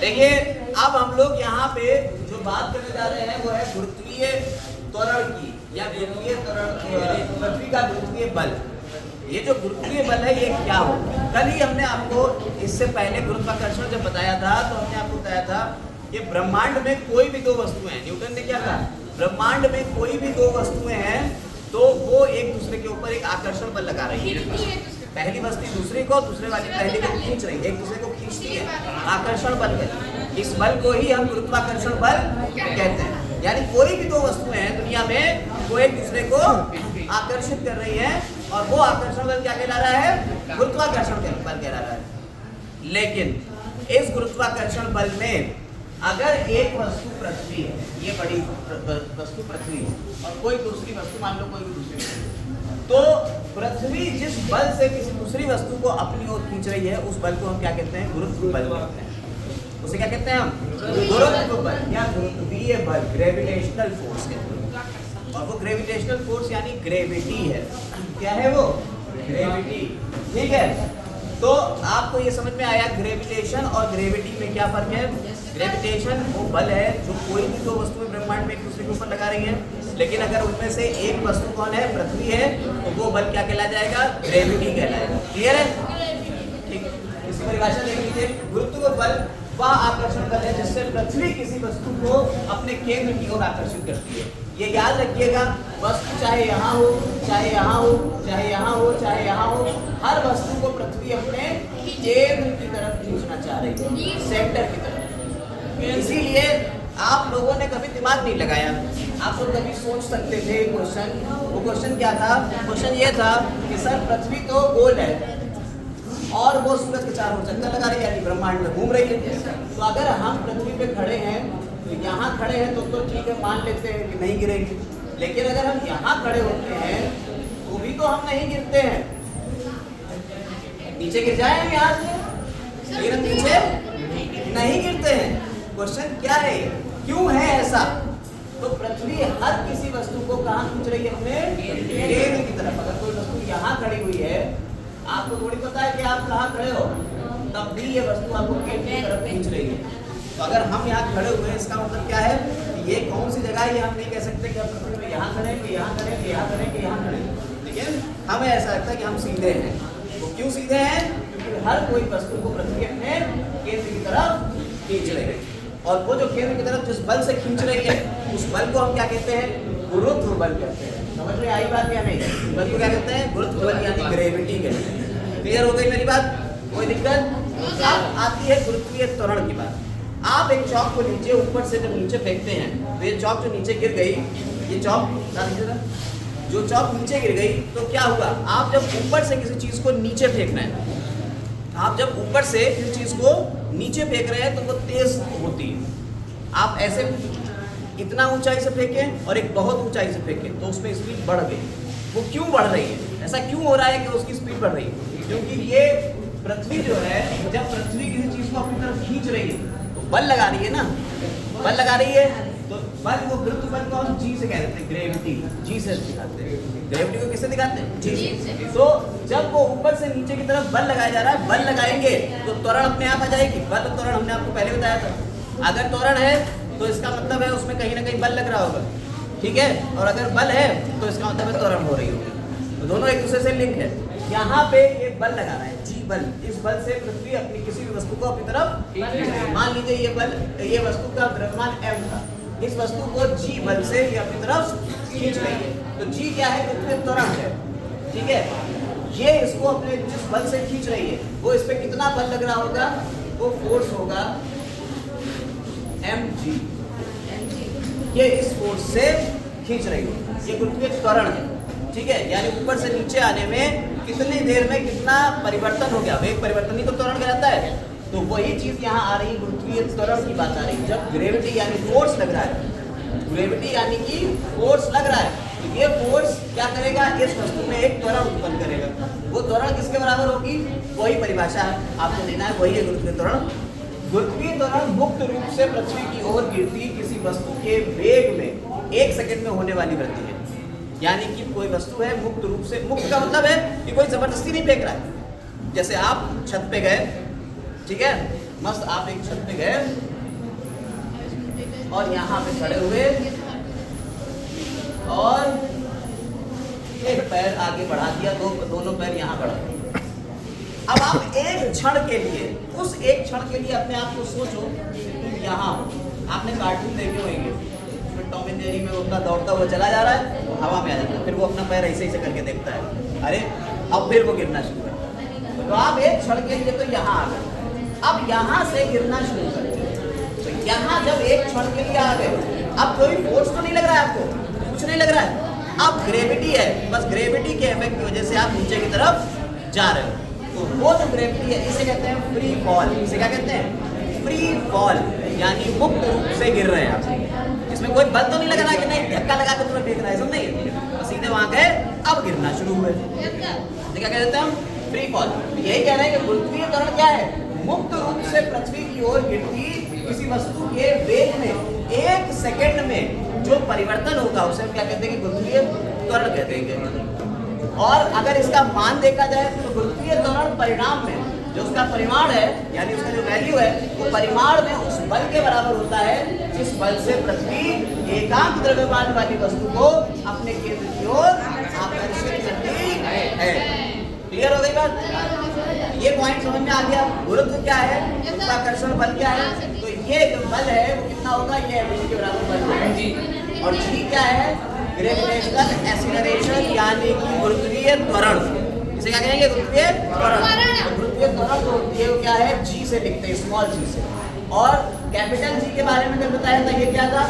देखिए अब हम लोग यहाँ पे जो बात करने जा रहे हैं वो है गुरुत्वीय त्वरण की, या गुरुत्वीय त्वरण, पृथ्वी का गुरुत्वीय बल। ये जो गुरुत्वीय बल है ये क्या हो, कल ही हमने आपको इससे पहले गुरुत्वाकर्षण जब बताया था तो हमने आपको बताया था कि ब्रह्मांड में कोई भी दो वस्तुएं हैं, न्यूटन ने क्या कहा, ब्रह्मांड में कोई भी दो वस्तुएं हैं तो वो एक दूसरे के ऊपर एक आकर्षण बल लगा रही है। पहली वस्तु दूसरी को, दूसरे वाली पहली को खींच रही है, एक दूसरे को खींचती है, आकर्षण बल है। इस बल को ही हम गुरुत्वाकर्षण बल कहते हैं। यानी कोई भी दो वस्तुएं हैं दुनिया में, वो एक दूसरे को आकर्षित कर रही है और वो आकर्षण बल क्या कहला रहा है, गुरुत्वाकर्षण बल कहला रहा है। लेकिन इस गुरुत्वाकर्षण बल में अगर एक वस्तु पृथ्वी है, ये बड़ी वस्तु पृथ्वी है, और कोई दूसरी वस्तु मान लो कोई भी दूसरी वस्तु, तो पृथ्वी जिस बल से किसी दूसरी वस्तु को अपनी ओर खींच रही है उस बल को हम क्या कहते हैं, गुरुत्व बल कहते हैं। उसे क्या कहते हैं हम, गुरुत्व बल या गुरुत्वीय बल, ग्रेविटेशनल फोर्स कहते हैं। और वो ग्रेविटेशनल फोर्स यानी ग्रेविटी है। क्या है वो, ग्रेविटी। ठीक है, तो आपको ये समझ में आया ग्रेविटेशन और ग्रेविटी में क्या फर्क है। ग्रेविटेशन वो बल है जो कोई भी दो वस्तुएं ब्रह्मांड में एक दूसरे के ऊपर लगा रही हैं, लेकिन अगर उनमें से एक वस्तु कौन है, पृथ्वी है, तो वो बल क्या कहला जाएगा, ग्रेविटी कहलाएगा। क्लियर है, ठीक। इसकी परिभाषा देख लीजिए, गुरुत्व बल वह आकर्षण बल है जिससे पृथ्वी किसी वस्तु को अपने केंद्र की ओर आकर्षित करती है। ये याद रखिएगा, वस्तु चाहे यहाँ हो, चाहे यहाँ हो, चाहे यहाँ हो, चाहे यहाँ हो, हर वस्तु को पृथ्वी अपने केंद्र की तरफ खींचना चाह रही है, सेंटर की तरफ। इसीलिए आप लोगों ने कभी दिमाग नहीं लगाया, आप लोग कभी सोच सकते थे क्वेश्चन, वो क्वेश्चन क्या था, क्वेश्चन ये था कि सर पृथ्वी तो गोल है और वो सूरज के चारों ओर चक्कर लगा रही है, यानी ब्रह्मांड में घूम रही है। तो अगर हम पृथ्वी पे खड़े हैं, तो यहाँ खड़े हैं तो ठीक है, मान लेते हैं कि नहीं गिरेंगे। लेकिन अगर हम यहाँ खड़े होते हैं तो भी तो हम नहीं गिरते हैं, नीचे गिर जाएंगे यहाँ से, लेकिन हम नीचे नहीं गिरते हैं। क्वेश्चन क्या है, क्यों है ऐसा। तो पृथ्वी हर किसी वस्तु को कहाँ खींच रही है, अपने केंद्र की तरफ। अगर कोई वस्तु यहाँ खड़ी हुई है, आपको थोड़ी पता है कि आप कहाँ खड़े हो, तब भी ये वस्तु आपको केंद्र की तरफ खींच रही है। तो अगर हम यहाँ खड़े हुए हैं, इसका मतलब क्या है कि ये कौन सी जगह है, ये हम नहीं कह सकते कि हम पृथ्वी में यहाँ खड़े हैं, यहाँ खड़े हैं, यहाँ खड़े हैं, यहाँ खड़े हैं। लेकिन हमें ऐसा लगता है कि हम सीधे हैं। तो क्यों सीधे हैं, क्योंकि हर कोई वस्तु को पृथ्वी अपने केंद्र की तरफ खींच रही है। और वो जो केंद्र की तरफ जिस बल से खींच रही है, उस बल को हम क्या कहते हैं, गुरुत्व बल कहते हैं। समझ में आई बात या नहीं, बल को क्या कहते हैं, गुरुत्व बल यानी ग्रेविटी कहते हैं। क्लियर हो गई मेरी बात, कोई दिक्कत। अब आती है गुरुत्वीय त्वरण की बात। आप एक चौक को नीचे, ऊपर से जब नीचे फेंकते हैं तो ये चौक जो नीचे गिर गई, ये चौक जो चौक नीचे गिर गई तो क्या हुआ, आप जब ऊपर से किसी चीज को नीचे फेंकना है, आप जब ऊपर से किसी चीज को नीचे फेंक रहे हैं तो वो तेज होती है। आप ऐसे इतना ऊंचाई से फेंकें और एक बहुत ऊंचाई से फेंकें तो उसमें स्पीड बढ़ गई। वो क्यों बढ़ रही है, ऐसा क्यों हो रहा है कि उसकी स्पीड बढ़ रही है, क्योंकि ये पृथ्वी जो है, जब पृथ्वी किसी चीज को अपनी तरफ खींच रही है तो बल लगा रही है ना, बल लगा रही है। तो बल, वो गुरुत्व बल को हम जी से कह देते हैं, ग्रेविटी, जी से दिखाते हैं। ग्रेविटी को किससे दिखाते हैं, जी से। तो जब वो ऊपर से नीचे की तरफ बल लगाया जा रहा है, बल लगाएंगे तो त्वरण अपने आप आ जाएगी। बल और त्वरण हमने आपको पहले बताया था। अगर त्वरण है तो इसका मतलब है उसमें कहीं ना कहीं बल लग रहा होगा, ठीक है। और अगर बल है तो इसका मतलब है त्वरण हो रही होगी। तो दोनों एक दूसरे से लिंक है। यहाँ पे ये बल लगा रहा है, जी बल। इस बल से पृथ्वी अपनी किसी भी वस्तु को अपनी तरफ, मान लीजिए ये बल, ये वस्तु का द्रव्यमान m था, इस वस्तु को जी बल से ये अपनी तरफ खींच रही है। तो जी क्या है, कितने त्वरण है, ठीक है। ये इसको अपने जिस बल से खींच रही है, वो इस पे कितना बल लग रहा होगा, वो फोर्स होगा mg। ये इस फोर्स से खींच रही है, ये गुरुत्वीय त्वरण है, ठीक है। यानी ऊपर से नीचे आने में कितनी देर में कितना परिवर्तन हो गया, वेग परिवर्तन ही तो त्वरण कहलाता है। तो वही चीज यहाँ आ रही है, गुरुत्वीय त्वरण की बात आ रही है। जब ग्रेविटी यानी फोर्स लग रहा है, ग्रेविटी यानी कि फोर्स लग रहा है, तो ये फोर्स क्या करेगा, इस वस्तु में एक त्वरण उत्पन्न करेगा। वो त्वरण किसके बराबर होगी, वही परिभाषा है आपको देना है, वही है गुरुत्वीय त्वरण। गुरुत्वीय त्वरण मुक्त रूप से पृथ्वी की ओर गिरती किसी वस्तु के वेग में 1 सेकंड में होने वाली वृद्धि है। यानी कि कोई वस्तु है मुक्त रूप से, मुक्त का मतलब है कि कोई जबरदस्ती नहीं फेंक रहा है। जैसे आप छत पे गए, ठीक है, मस्त आप एक छत पे गए और यहाँ पे खड़े हुए और एक पैर आगे बढ़ा दिया, दोनों पैर यहाँ बढ़ा दिए। अब आप एक क्षण के लिए, उस एक क्षण के लिए अपने आप को सोचो तुम यहाँ हो। आपने कार्टून देखे होंगे, उसमें टॉम एंड जेरी में उतना दौड़ता हुआ चला जा रहा है, हवा में आ जाता है, फिर वो अपना पैर ऐसे ऐसे करके देखता है, अरे अब फिर वो गिरना शुरू करता है। तो आप एक क्षण के लिए तो यहाँ आ गए, अब यहाँ से गिरना शुरू करें। तो यहाँ जब एक क्षण के लिए आ गए, अब कोई फोर्स तो नहीं लग रहा है आपको, कुछ नहीं लग रहा है, अब ग्रेविटी है, बस ग्रेविटी के इफेक्ट की वजह से आप नीचे की तरफ जा रहे हो। तो वो जो ग्रेविटी है इसे कहते हैं फ्री फॉल। इसे क्या कहते हैं? फ्री फॉल, यानी मुक्त रूप से गिर रहे हैं आप। इसमें कोई बल तो नहीं लग रहा कि नहीं धक्का लगा के तुम्हें फेंक रहा है, सब नहीं, तो सीधे वहां गए, अब गिरना शुरू हुए। तो क्या कहते हैं हम? Free fall. यही कह रहे हैं कि पृथ्वी त्वरण क्या है? मुक्त रूप से पृथ्वी की ओर गिरती किसी वस्तु के वेग में एक सेकंड में जो परिवर्तन होगा उसे क्या कहते हैं? कि गुरुत्वीय त्वरण कहते हैं। और अगर इसका मान देखा जाए तो गुरुत्वीय त्वरण परिणाम में जो उसका परिमाण है, यानी उसका जो वैल्यू है, वो परिमाण में उस बल के बराबर होता है जिस बल से पृथ्वी एकांक द्रव्यमान वाली वस्तु को अपने केंद्र की ओर आकर्षित करती है। क्लियर हो गई बात? ये पॉइंट समझ में आ गया। गुरुत्व क्या है, गुरुत्वाकर्षण बल क्या है? तो ये जो बल है वो कितना होगा? ये एमजी के बराबर बल है जी। और जी क्या है? ग्रेविटेशनल एक्सीलरेशन, यानी कि गुरुत्वीय त्वरण। इसे क्या कहेंगे? गुरुत्वीय त्वरण। गुरुत्वीय त्वरण जो होती है वो क्या है? जी से लिखते हैं, स्मॉल जी से। और कैपिटल जी के बारे में जब बताया था, ये क्या था?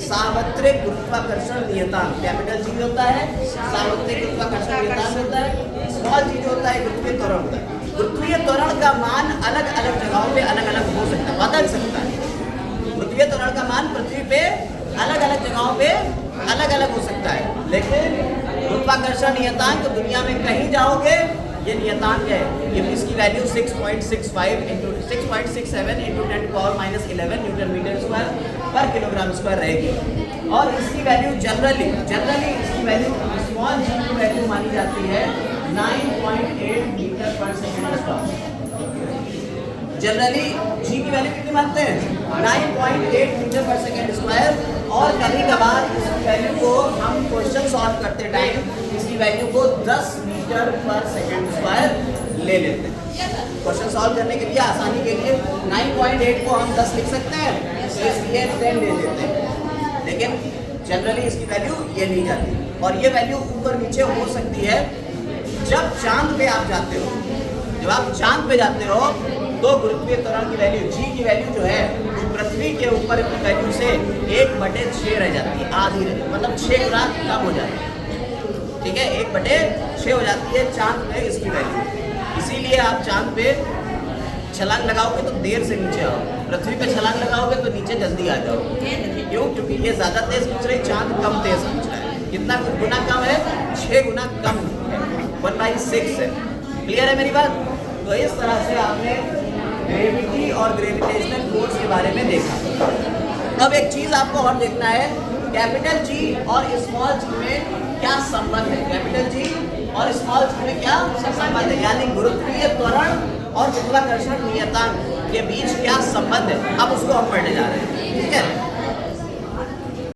सार्वत्रिक गुरुत्वाकर्षण नियतांक। कैपिटल जी होता है सार्वत्रिक गुरुत्वाकर्षण नियतांक होता है, स्मॉल जी जो होता है गुरुत्वीय त्वरण होता है। गुरुत्वीय त्वरण का मान अलग अलग जगहों पे अलग अलग हो सकता है, बदल सकता है। गुरुत्वीय त्वरण का मान पृथ्वी पे अलग अलग जगहों पे अलग अलग हो सकता है, लेकिन गुरुत्वाकर्षण नियतांक दुनिया में कहीं जाओगे ये नियतांक है, ये इसकी value 6.65 into 6.67 into 10⁻11 newton meter square पर किलोग्राम स्क्वायर रहेगी। और इसकी वैल्यू जनरली इसकी वैल्यू स्मॉल जी की वैल्यू मानी जाती है 9.8 मीटर पर सेकंड स्क्वायर। जनरली जी की वैल्यू कितनी मानते हैं? 9.8 मीटर पर सेकंड स्क्वायर। और कभी कभार इस वैल्यू को हम क्वेश्चन सॉल्व करते टाइम इसकी वैल्यू को 10 मीटर पर सेकंड स्क्वायर ले लेते हैं। क्वेश्चन सॉल्व करने के लिए, आसानी के लिए 9.8 को हम 10 लिख सकते हैं, इसलिए 10 ले लेते हैं। लेकिन जनरली इसकी वैल्यू ये नहीं जाती, और ये वैल्यू ऊपर नीचे हो सकती है जब चांद पे आप जाते हो। जब आप चांद पे जाते हो तो गुरुत्वीय त्वरण की वैल्यू जी की वैल्यू जो है वो पृथ्वी के ऊपर की वैल्यू से 1/6 रह जाती है, आधी रह, मतलब 6 गुना कम हो जाती है। ठीक है, 1/6 हो जाती है चांद पे इसकी वैल्यू। इसीलिए आप चांद पे छलांग लगाओगे तो देर से नीचे आओ, पृथ्वी पे छलांग लगाओगे तो नीचे जल्दी आ जाओगे। क्यों? क्योंकि ये ज्यादा तेज खींच रही, चांद कम तेज खींच रहा है। कितना गुना कम है? 6 गुना कम है, 1/6 है। क्लियर है मेरी बात? तो इस तरह से आपने ग्रेविटी और ग्रेविटेशनल फोर्स के बारे में देखा। अब एक चीज आपको और देखना है, कैपिटल जी और स्मॉल जी में क्या संबंध है? कैपिटल जी और स्मॉल जी में क्या संबंध है? यानी गुरुत्वीय त्वरण और गुरुत्वाकर्षण नियतांक के बीच क्या संबंध है? अब उसको हम पढ़ने जा रहे हैं। ठीक है।